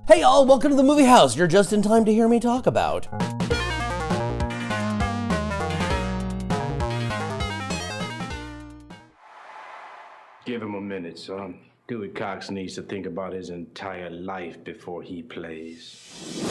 Hey y'all, welcome to the Movie Howze. You're just in time to hear me talk about. Give him a minute, son. Dewey Cox needs to think about his entire life before he plays.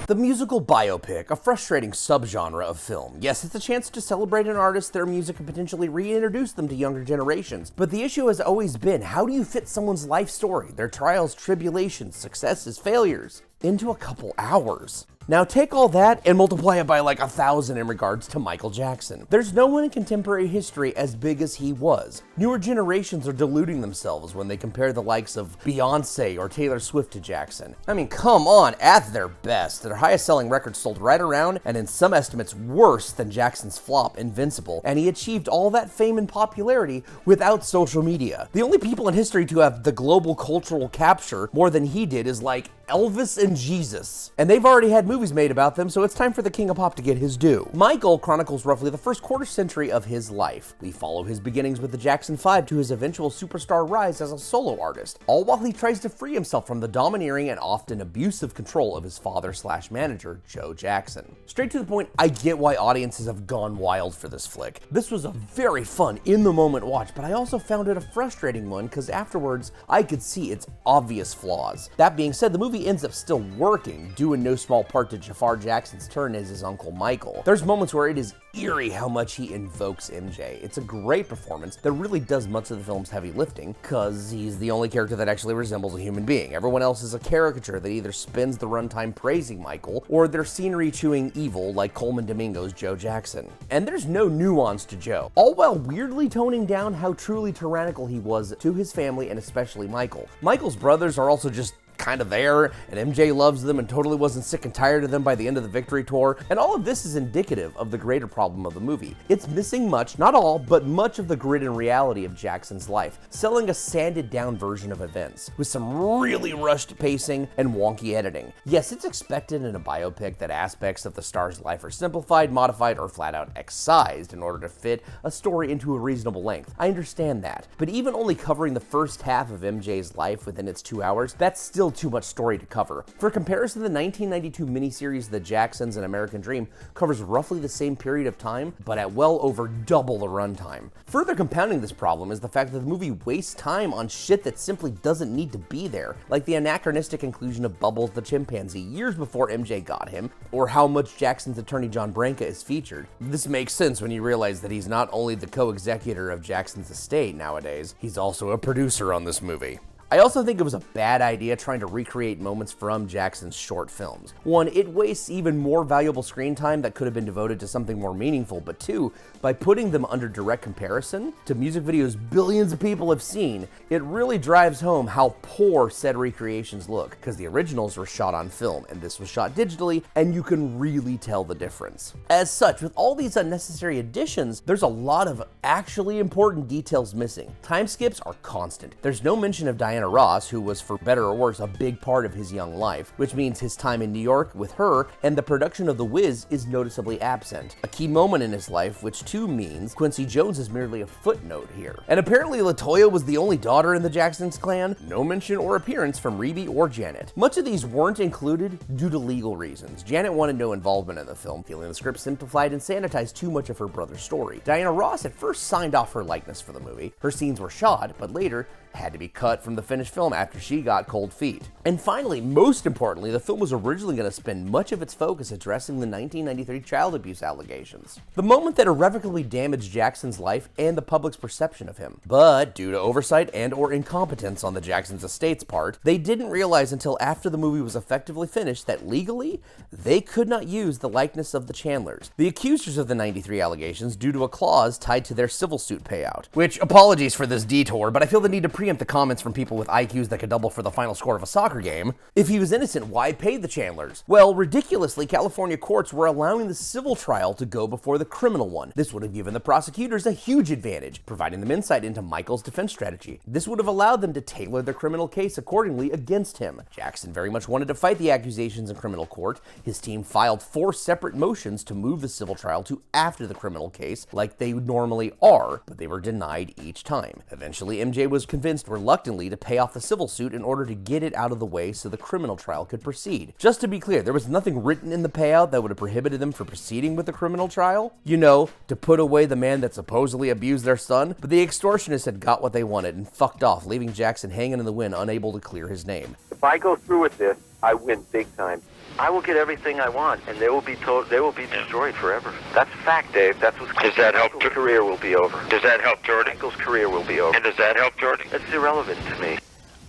The musical biopic, a frustrating subgenre of film. Yes, it's a chance to celebrate an artist, their music, and potentially reintroduce them to younger generations. But the issue has always been, how do you fit someone's life story, their trials, tribulations, successes, failures, into a couple hours? Now take all that and multiply it by like 1,000 in regards to Michael Jackson. There's no one in contemporary history as big as he was. Newer generations are deluding themselves when they compare the likes of Beyonce or Taylor Swift to Jackson. I mean, come on, at their best, their highest selling record sold right around, and in some estimates worse than Jackson's flop, Invincible, and he achieved all that fame and popularity without social media. The only people in history to have the global cultural capture more than he did is like Elvis and Jesus. And they've already had movies made about them, so it's time for the King of Pop to get his due. Michael chronicles roughly the first quarter century of his life. We follow his beginnings with the Jackson 5 to his eventual superstar rise as a solo artist, all while he tries to free himself from the domineering and often abusive control of his father/manager, Joe Jackson. Straight to the point, I get why audiences have gone wild for this flick. This was a very fun, in-the-moment watch, but I also found it a frustrating one because afterwards, I could see its obvious flaws. That being said, the movie ends up still working, due in no small part to Jafar Jackson's turn as his Uncle Michael. There's moments where it is eerie how much he invokes MJ. It's a great performance that really does much of the film's heavy lifting, cause he's the only character that actually resembles a human being. Everyone else is a caricature that either spends the runtime praising Michael, or they're scenery-chewing evil like Coleman Domingo's Joe Jackson. And there's no nuance to Joe, all while weirdly toning down how truly tyrannical he was to his family and especially Michael. Michael's brothers are also just kind of there, and MJ loves them and totally wasn't sick and tired of them by the end of the Victory Tour, and all of this is indicative of the greater problem of the movie. It's missing much, not all, but much of the grit and reality of Jackson's life, selling a sanded down version of events, with some really rushed pacing and wonky editing. Yes, it's expected in a biopic that aspects of the star's life are simplified, modified, or flat out excised in order to fit a story into a reasonable length. I understand that, but even only covering the first half of MJ's life within its 2 hours, that's still too much story to cover. For comparison, the 1992 miniseries The Jacksons: An American Dream covers roughly the same period of time, but at well over double the runtime. Further compounding this problem is the fact that the movie wastes time on shit that simply doesn't need to be there, like the anachronistic inclusion of Bubbles the chimpanzee years before MJ got him, or how much Jackson's attorney John Branca is featured. This makes sense when you realize that he's not only the co-executor of Jackson's estate nowadays, he's also a producer on this movie. I also think it was a bad idea trying to recreate moments from Jackson's short films. One, it wastes even more valuable screen time that could have been devoted to something more meaningful, but two, by putting them under direct comparison to music videos billions of people have seen, it really drives home how poor said recreations look, because the originals were shot on film, and this was shot digitally, and you can really tell the difference. As such, with all these unnecessary additions, there's a lot of actually important details missing. Time skips are constant. There's no mention of Diana Ross, who was, for better or worse, a big part of his young life, which means his time in New York with her and the production of The Wiz is noticeably absent. A key moment in his life, which too means Quincy Jones is merely a footnote here. And apparently LaToya was the only daughter in the Jacksons clan, no mention or appearance from Rebe or Janet. Much of these weren't included due to legal reasons. Janet wanted no involvement in the film, feeling the script simplified and sanitized too much of her brother's story. Diana Ross at first signed off her likeness for the movie. Her scenes were shot, but later had to be cut from the finished film after she got cold feet. And finally, most importantly, the film was originally going to spend much of its focus addressing the 1993 child abuse allegations, the moment that irrevocably damaged Jackson's life and the public's perception of him. But due to oversight and or incompetence on the Jacksons' estate's part, they didn't realize until after the movie was effectively finished that legally, they could not use the likeness of the Chandlers, the accusers of the 93 allegations, due to a clause tied to their civil suit payout. Which, apologies for this detour, but I feel the need to preempt the comments from people with IQs that could double for the final score of a soccer game. If he was innocent, why pay the Chandlers? Well, ridiculously, California courts were allowing the civil trial to go before the criminal one. This would have given the prosecutors a huge advantage, providing them insight into Michael's defense strategy. This would have allowed them to tailor their criminal case accordingly against him. Jackson very much wanted to fight the accusations in criminal court. His team filed 4 separate motions to move the civil trial to after the criminal case, like they normally are, but they were denied each time. Eventually, MJ was convinced reluctantly to pay off the civil suit in order to get it out of the way so the criminal trial could proceed. Just to be clear, there was nothing written in the payout that would have prohibited them from proceeding with the criminal trial. You know, to put away the man that supposedly abused their son, but the extortionists had got what they wanted and fucked off, leaving Jackson hanging in the wind, unable to clear his name. If I go through with this, I win big time. I will get everything I want, and they will be destroyed forever. That's a fact, Dave. That's what's Does that help? Michael's career will be over. Does that help, Jordy? Michael's career will be over. And does that help, Jordy? That's irrelevant to me.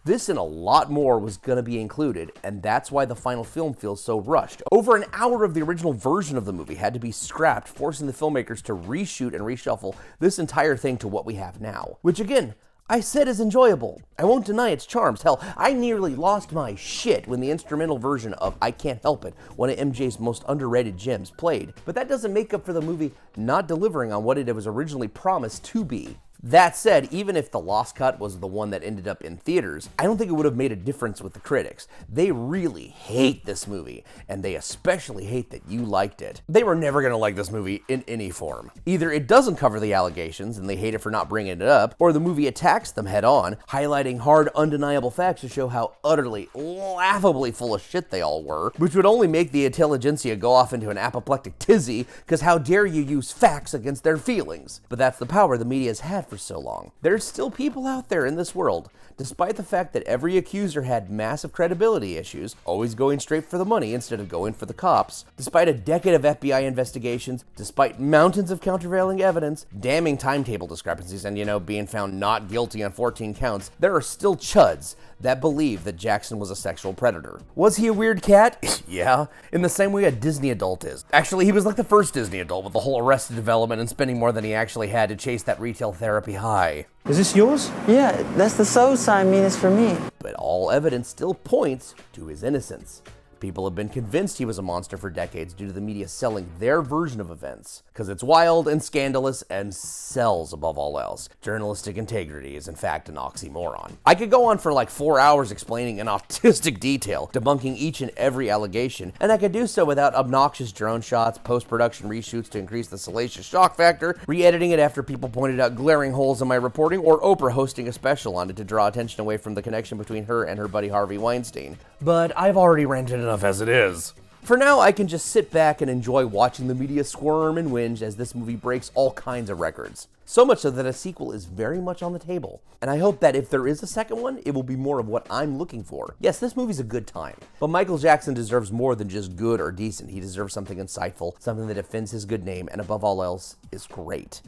This and a lot more was going to be included, and that's why the final film feels so rushed. Over an hour of the original version of the movie had to be scrapped, forcing the filmmakers to reshoot and reshuffle this entire thing to what we have now. Which again, I said is enjoyable. I won't deny its charms. Hell, I nearly lost my shit when the instrumental version of I Can't Help It, one of MJ's most underrated gems, played. But that doesn't make up for the movie not delivering on what it was originally promised to be. That said, even if the lost cut was the one that ended up in theaters, I don't think it would have made a difference with the critics. They really hate this movie, and they especially hate that you liked it. They were never going to like this movie in any form. Either it doesn't cover the allegations, and they hate it for not bringing it up, or the movie attacks them head on, highlighting hard, undeniable facts to show how utterly, laughably full of shit they all were, which would only make the intelligentsia go off into an apoplectic tizzy, because how dare you use facts against their feelings? But that's the power the media has had for so long. There's still people out there in this world, despite the fact that every accuser had massive credibility issues, always going straight for the money instead of going for the cops, despite a decade of FBI investigations, despite mountains of countervailing evidence, damning timetable discrepancies, and being found not guilty on 14 counts, there are still chuds that believe that Jackson was a sexual predator. Was he a weird cat? Yeah, in the same way a Disney adult is. Actually, he was like the first Disney adult with the whole Arrested Development and spending more than he actually had to chase that retail therapy high. Is this yours? Yeah, that's the soul sign means for me. But all evidence still points to his innocence. People have been convinced he was a monster for decades due to the media selling their version of events, because it's wild and scandalous and sells above all else. Journalistic integrity is in fact an oxymoron. I could go on for like 4 hours explaining in autistic detail, debunking each and every allegation, and I could do so without obnoxious drone shots, post-production reshoots to increase the salacious shock factor, re-editing it after people pointed out glaring holes in my reporting, or Oprah hosting a special on it to draw attention away from the connection between her and her buddy Harvey Weinstein. But I've already ranted enough as it is. For now, I can just sit back and enjoy watching the media squirm and whinge as this movie breaks all kinds of records. So much so that a sequel is very much on the table. And I hope that if there is a second one, it will be more of what I'm looking for. Yes, this movie's a good time, but Michael Jackson deserves more than just good or decent. He deserves something insightful, something that defends his good name, and above all else, is great.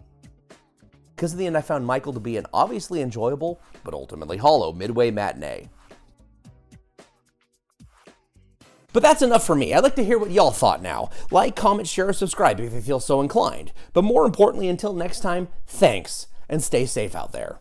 Because in the end, I found Michael to be an obviously enjoyable, but ultimately hollow midway matinee. But that's enough for me. I'd like to hear what y'all thought now. Like, comment, share, or subscribe if you feel so inclined. But more importantly, until next time, thanks, and stay safe out there.